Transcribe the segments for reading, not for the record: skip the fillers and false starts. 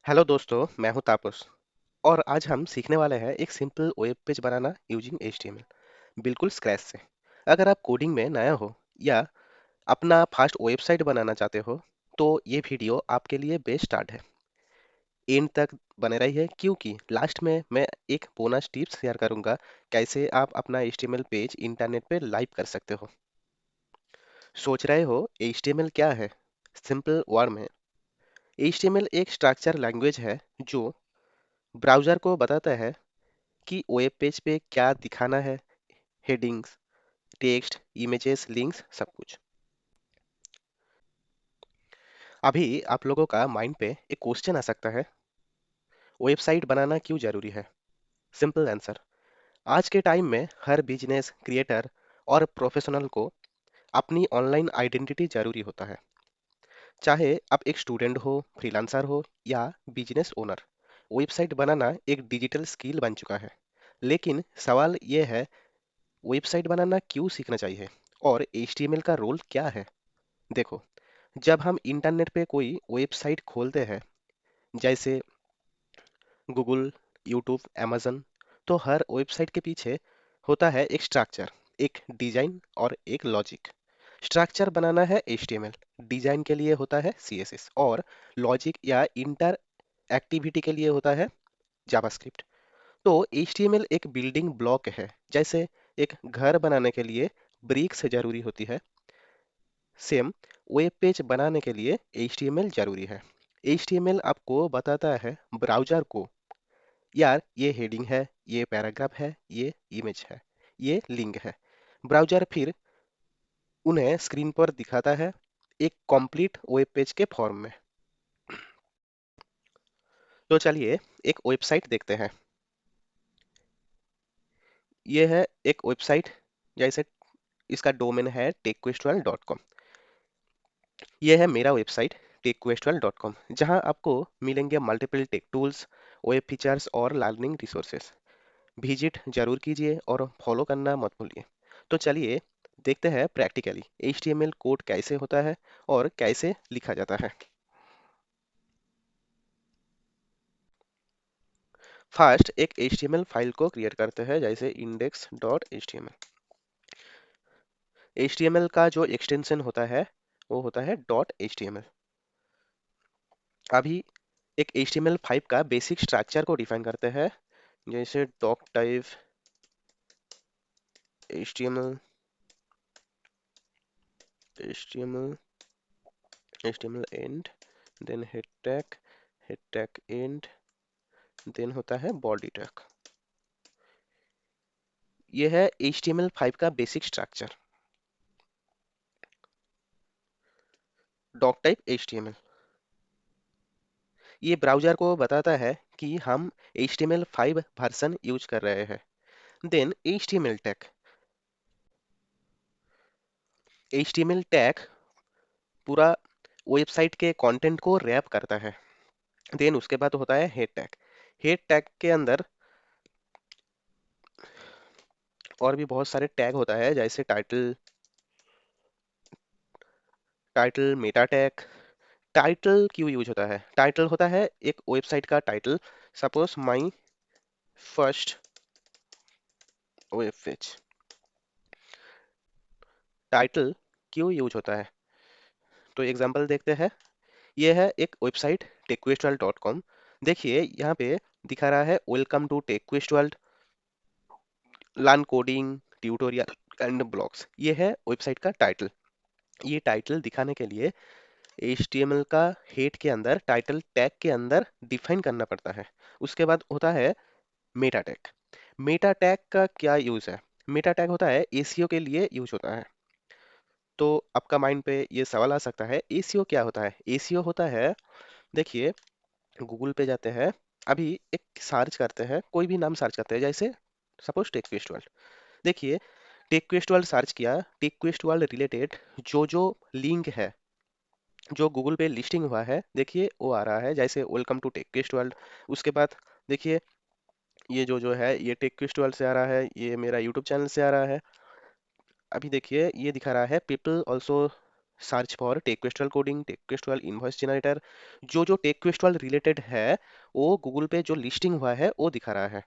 Hello दोस्तों, मैं हूं तापस और आज हम सीखने वाले हैं एक सिंपल वेब पेज बनाना यूजिंग HTML बिल्कुल स्क्रैच से। अगर आप कोडिंग में नया हो या अपना फास्ट वेबसाइट बनाना चाहते हो तो ये वीडियो आपके लिए बेस्ट स्टार्ट है। एंड तक बने रहिए क्योंकि लास्ट में मैं एक बोनस टिप्स शेयर करूंगा कैसे आप अपना HTML पेज इंटरनेट पे लाइव कर सकते हो। सोच रहे हो HTML क्या है? सिंपल वर्ड में HTML एक स्ट्रक्चर लैंग्वेज है जो ब्राउज़र को बताता है कि वेब पेज पे क्या दिखाना है। हेडिंग्स, टेक्स्ट, इमेजेस, लिंक्स, सब कुछ। अभी आप लोगों का माइंड पे एक क्वेश्चन आ सकता है, वेबसाइट बनाना क्यों जरूरी है? सिंपल आंसर, आज के टाइम में हर बिजनेस क्रिएटर और प्रोफेशनल को अपनी ऑनलाइन आइडेंटिटी जरूरी होता है। चाहे आप एक स्टूडेंट हो, फ्रीलांसर हो या बिजनेस ओनर, वेबसाइट बनाना एक डिजिटल स्किल बन चुका है। लेकिन सवाल ये है, वेबसाइट बनाना क्यों सीखना चाहिए और HTML का रोल क्या है? देखो, जब हम इंटरनेट पे कोई वेबसाइट खोलते हैं, जैसे गूगल, यूट्यूब, amazon, तो हर वेबसाइट के पीछे होता है एक स्ट्रक्चर, एक डिजाइन और एक लॉजिक। स्ट्रक्चर बनाना है HTML, डिजाइन के लिए होता है CSS और लॉजिक या इंटर एक्टिविटी के लिए होता है जावास्क्रिप्ट। तो HTML एक बिल्डिंग ब्लॉक है, जैसे एक घर बनाने के लिए ब्रिक्स जरूरी होती है, सेम वेब पेज बनाने के लिए HTML जरूरी है। HTML आपको बताता है ब्राउज़र को, यार ये हेडिंग है, ये पैराग्राफ है, ये इमेज है, ये लिंक है। ब्राउज़र फिर उन्हें स्क्रीन पर दिखाता है एक कंप्लीट वेब पेज के फॉर्म में। तो चलिए एक वेबसाइट देखते हैं। ये है एक वेबसाइट, जैसे इसका डोमेन है techquestwell.com। ये है मेरा वेबसाइट techquestwell.com, जहां आपको मिलेंगे multiple tech tools, web features और लर्निंग रिसोर्सेज। विजिट जरूर कीजिए और फॉलो करना मत भूलिए। तो चलिए देखते हैं प्रैक्टिकली HTML कोड कैसे होता है और कैसे लिखा जाता है। फर्स्ट एक HTML फाइल को क्रिएट करते हैं, जैसे index.html। HTML का जो एक्सटेंशन होता है वो होता है .html। अभी एक HTML5 का बेसिक स्ट्रक्चर को डिफाइन करते हैं, जैसे doctype HTML, HTML, HTML end, then head tag end, then होता है बॉडी टैग। ये है HTML5 का basic structure. Doctype HTML ये ब्राउज़र को बताता है कि हम HTML5 वर्जन यूज कर रहे हैं। देन HTML टैग पूरा वेबसाइट के कंटेंट को रैप करता है। देन उसके बाद होता है हेड टैग। हेड टैग के अंदर और भी बहुत सारे टैग होता है, जैसे टाइटल, मेटा टैग। टाइटल क्यों यूज होता है? टाइटल होता है एक वेबसाइट का title. Suppose my first web page. Title क्यों यूज होता है? तो एग्जांपल देखते हैं। ये है एक वेबसाइट techquestworld.com। देखिए यहाँ पे दिखा रहा है welcome to techquestworld, learn coding, tutorial and blogs. ये है वेबसाइट का टाइटल। ये टाइटल दिखाने के लिए HTML का हेड के अंदर, टाइटल टैग के अंदर डिफाइन करना पड़ता है। उसके बाद होता है मेटा टैग। मेटा टैग का क्या यूज है? मेटा टैग होता है ASEO के लिए यूज होता है। तो आपका माइंड पे ये सवाल आ सकता है, ASEO क्या होता है? ASEO होता है, देखिए गूगल पे जाते हैं, अभी एक सर्च करते हैं, कोई भी नाम सर्च करते हैं, जैसे सपोज टेक वर्ल्ड। देखिए टेक वर्ल्ड सर्च किया, टेक वर्ल्ड रिलेटेड जो लिंक है, जो गूगल पे लिस्टिंग हुआ है, देखिए वो आ रहा है, जैसे वेलकम टू टेक वर्ल्ड। उसके बाद देखिए ये जो है ये टेक वर्ल्ड से आ रहा है, ये मेरा यूट्यूब चैनल से आ रहा है। अभी देखिए ये दिखा रहा है पीपल ऑल्सो सर्च फॉर टेक्वेस्टल कोडिंग, टेक्वेस्टल इनवॉइस जनरेटर, जो जो टेक्वेस्टल रिलेटेड है वो गूगल पे जो लिस्टिंग हुआ है वो दिखा रहा है।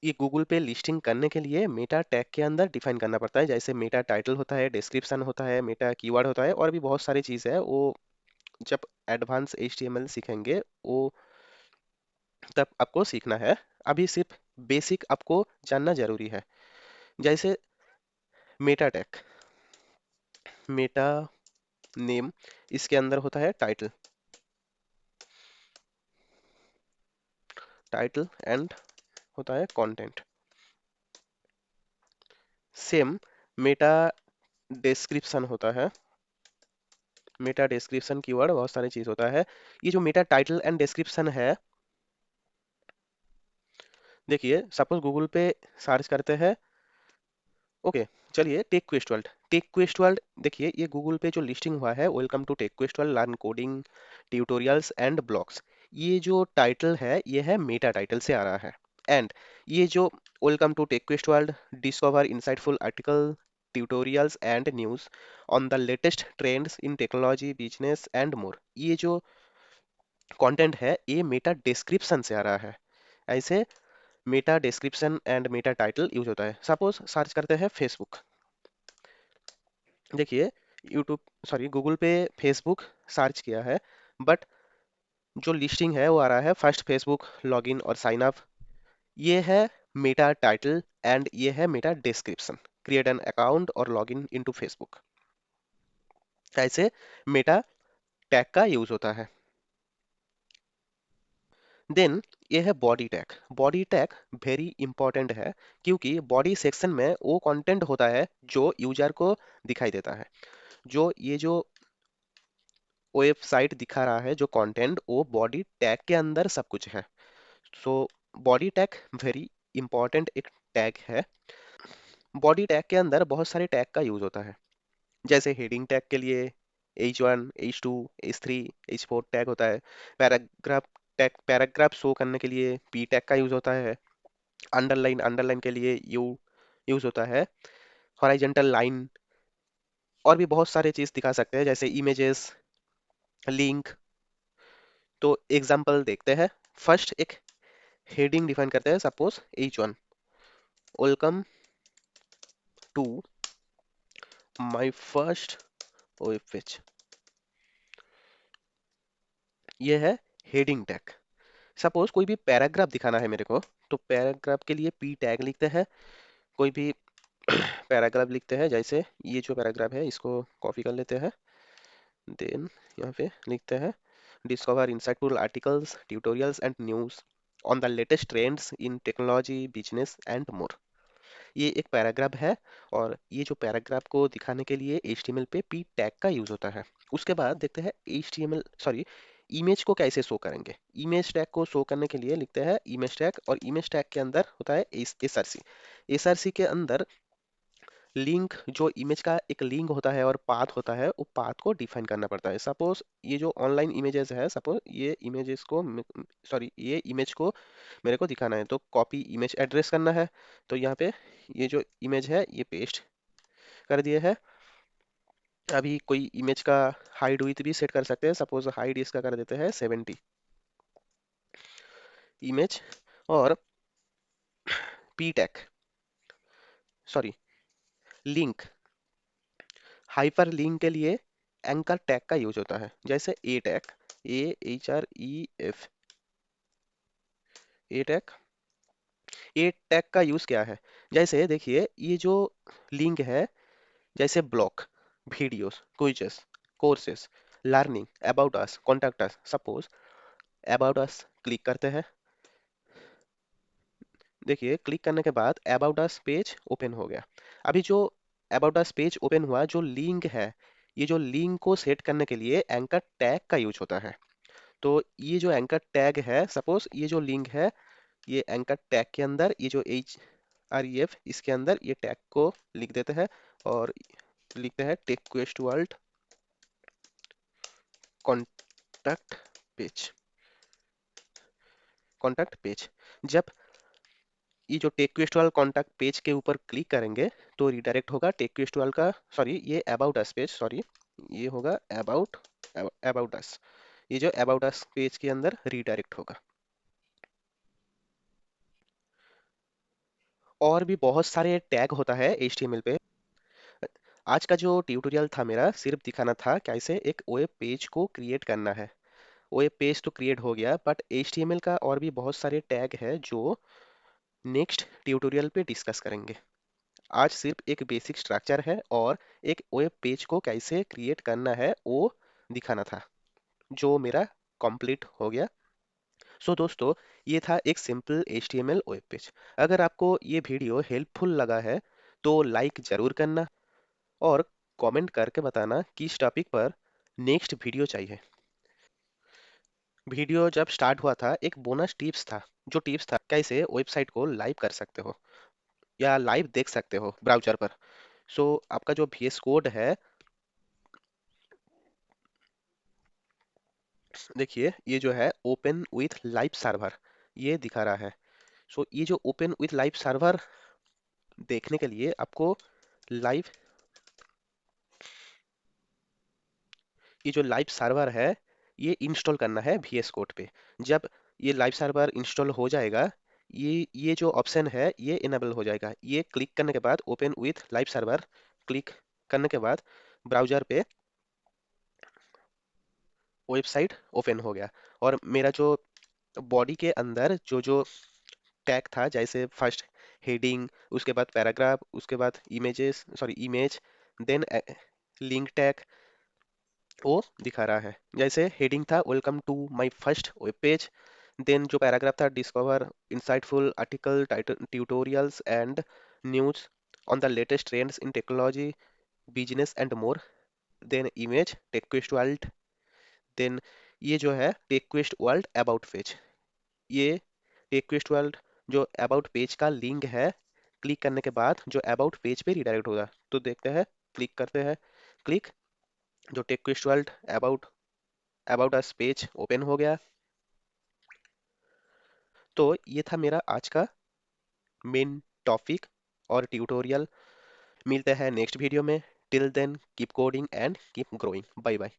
ये गूगल पे लिस्टिंग करने के लिए मेटा टैग के अंदर डिफाइन करना पड़ता है, जैसे मेटा टाइटल होता है, डिस्क्रिप्शन होता है, मेटा कीवर्ड होता है, और भी बहुत सारी चीज़ है वो जब एडवांस HTML सीखेंगे वो तब आपको सीखना है। अभी सिर्फ बेसिक आपको जानना जरूरी है। जैसे मेटा टैग, मेटा नेम, इसके अंदर होता है टाइटल, टाइटल एंड होता है कंटेंट। सेम मेटा डिस्क्रिप्शन होता है, मेटा डिस्क्रिप्शन कीवर्ड बहुत सारी चीज होता है। ये जो मेटा टाइटल एंड डिस्क्रिप्शन है, देखिए सपोज गूगल पे सर्च करते हैं, ओके, चलिए tech quest world, tech quest world, देखिए ये गूगल पे जो लिस्टिंग हुआ है, welcome to tech quest world, learn coding, tutorials and blogs, ये जो टाइटल है ये है मेटा टाइटल से आ रहा है। एंड ये जो welcome to tech quest world, discover insightful article, tutorials and news on the latest trends in technology, business and more, ये जो कंटेंट है ये मेटा डिस्क्रिप्शन से आ रहा है। ऐसे Meta description and Meta title use होता है। सपोज सर्च करते हैं फेसबुक, देखिए यूट्यूब, सॉरी गूगल पे फेसबुक सर्च किया है, बट जो लिस्टिंग है वो आ रहा है फर्स्ट फेसबुक लॉगिन और साइन अप, ये है मेटा टाइटल एंड ये है Meta description, create an account और लॉगिन इनटू फेसबुक। ऐसे मेटा टैग का यूज होता है। देन ये है body tag. Body tag very important है, क्योंकि बॉडी सेक्शन में वो कंटेंट होता है जो यूजर को दिखाई देता है। जो ये जो वेबसाइट दिखा रहा है जो कंटेंट, वो बॉडी टैग के अंदर सब कुछ है। So body tag very important एक टैग है। बॉडी टैग के अंदर बहुत सारे टैग का यूज होता है, जैसे हेडिंग टैग के लिए H1, H2, H3, H4 tag होता है। पैराग्राफ टैग, पैराग्राफ शो करने के लिए P टैग का यूज होता है। अंडरलाइन, अंडरलाइन के लिए U यूज होता है। हॉरिजॉन्टल लाइन, और भी बहुत सारे चीज दिखा सकते हैं जैसे इमेजेस, लिंक। तो एग्जांपल देखते हैं। फर्स्ट एक हेडिंग डिफाइन करते हैं, suppose H1, welcome to my first web page, ये है हेडिंग टैग। सपोज कोई भी पैराग्राफ दिखाना है मेरे को, तो पैराग्राफ के लिए P टैग लिखते हैं। कोई भी पैराग्राफ लिखते हैं, जैसे ये जो पैराग्राफ है इसको कॉपी कर लेते हैं, देन यहाँ पे लिखते हैं discover insightful articles, tutorials and news on the latest trends in technology, business and more. ये एक पैराग्राफ है, और ये जो पैराग्राफ को दिखाने के लिए HTML पे P टैग का यूज होता है। उसके बाद देखते हैं HTML, सॉरी, इमेज को कैसे शो करेंगे। इमेज टैग को शो करने के लिए लिखते हैं इमेज टैग, और इमेज टैग के अंदर होता है SRC। SRC के अंदर लिंक, जो इमेज का एक लिंक होता है और पाथ होता है, वो पाथ को डिफाइन करना पड़ता है। सपोज ये जो ऑनलाइन इमेजेस है, सपोज ये इमेजेस को, सॉरी ये इमेज को मेरे को दिखाना है, तो कॉपी इमेज एड्रेस करना है। तो यहाँ पे ये जो इमेज है ये पेस्ट कर दिए है। अभी कोई इमेज का हाइड विड्थ भी सेट कर सकते हैं, सपोज हाइड इसका कर देते हैं 70 इमेज। और P tag, sorry link, hyper link के लिए एंकर टैग का यूज होता है, जैसे ए टैग, AHREF, ए टैग। ए टैग का यूज क्या है, जैसे देखिए ये जो लिंक है, जैसे blog, videos, quizzes, courses, learning, about us, contact us. Suppose about us click करते हैं, देखिए क्लिक करने के बाद अबाउट अस पेज ओपन हो गया। अभी जो अबाउट अस पेज ओपन हुआ, जो लिंक है, ये जो लिंक को सेट करने के लिए एंकर टैग का यूज होता है। तो ये जो एंकर टैग है, सपोज ये जो लिंक है, ये एंकर टैग के अंदर ये जो HREF, इसके अंदर ये टैग को लिख देते हैं, और लिखते हैं tech quest world contact page, contact page. जब ये जो टेक क्वेस्ट वाला कॉन्टैक्ट पेज के ऊपर क्लिक करेंगे तो रिडायरेक्ट होगा टेक क्वेस्ट वाल का, सॉरी ये अबाउट अस पेज, सॉरी ये होगा अबाउट अबाउट अस। ये जो अबाउट अस पेज के अंदर रिडायरेक्ट होगा। और भी बहुत सारे टैग होता है HTML पे। आज का जो ट्यूटोरियल था मेरा सिर्फ दिखाना था कैसे एक वेब पेज को क्रिएट करना है। वेब पेज तो क्रिएट हो गया, बट HTML का और भी बहुत सारे टैग है जो नेक्स्ट ट्यूटोरियल पे डिस्कस करेंगे। आज सिर्फ एक बेसिक स्ट्रक्चर है और एक वेब पेज को कैसे क्रिएट करना है वो दिखाना था, जो मेरा कंप्लीट हो गया। सो दोस्तों, ये था एक सिंपल HTML वेब पेज। अगर आपको ये वीडियो हेल्पफुल लगा है तो लाइक ज़रूर करना और कमेंट करके बताना किस टॉपिक पर नेक्स्ट वीडियो चाहिए। वीडियो जब स्टार्ट हुआ था एक बोनस टिप्स था, जो टिप्स था कैसे वेबसाइट को लाइव कर सकते हो या लाइव देख सकते हो ब्राउज़र पर। सो आपका जो VS कोड है, देखिए ये जो है ओपन विथ लाइव सर्वर, ये दिखा रहा है। सो ये जो ओपन विथ लाइव सर्वर देखने के लिए आपको लाइव, ये जो लाइव सर्वर है ये इंस्टॉल करना है VS कोड पे। जब ये लाइव सर्वर इंस्टॉल हो जाएगा, ये जो ऑप्शन है ये इनेबल हो जाएगा। ये क्लिक करने के बाद open with live server click करने के बाद ब्राउज़र पे वेबसाइट ओपन हो गया। और मेरा जो बॉडी के अंदर जो जो टैग था, जैसे फर्स्ट हेडिंग, उसके बाद पैराग्राफ, उसके बाद images, sorry image, then link tag, वो दिखा रहा है। जैसे हेडिंग था welcome to my first web page, then जो पैराग्राफ था discover insightful article tutorials and news on the latest trends in technology business and more, then image TechQuest World, then ये जो है टेक्वेस्ट वर्ल्ड अबाउट पेज। ये TechQuest World जो about page का link है, click करने के बाद जो अबाउट पेज पे रिडायरेक्ट होगा। तो देखते हैं, क्लिक करते हैं, क्लिक, जो TechQuest World about about us page open हो गया। तो ये था मेरा आज का मेन टॉपिक और ट्यूटोरियल। मिलते हैं नेक्स्ट वीडियो में। Till then keep coding and keep growing. Bye bye.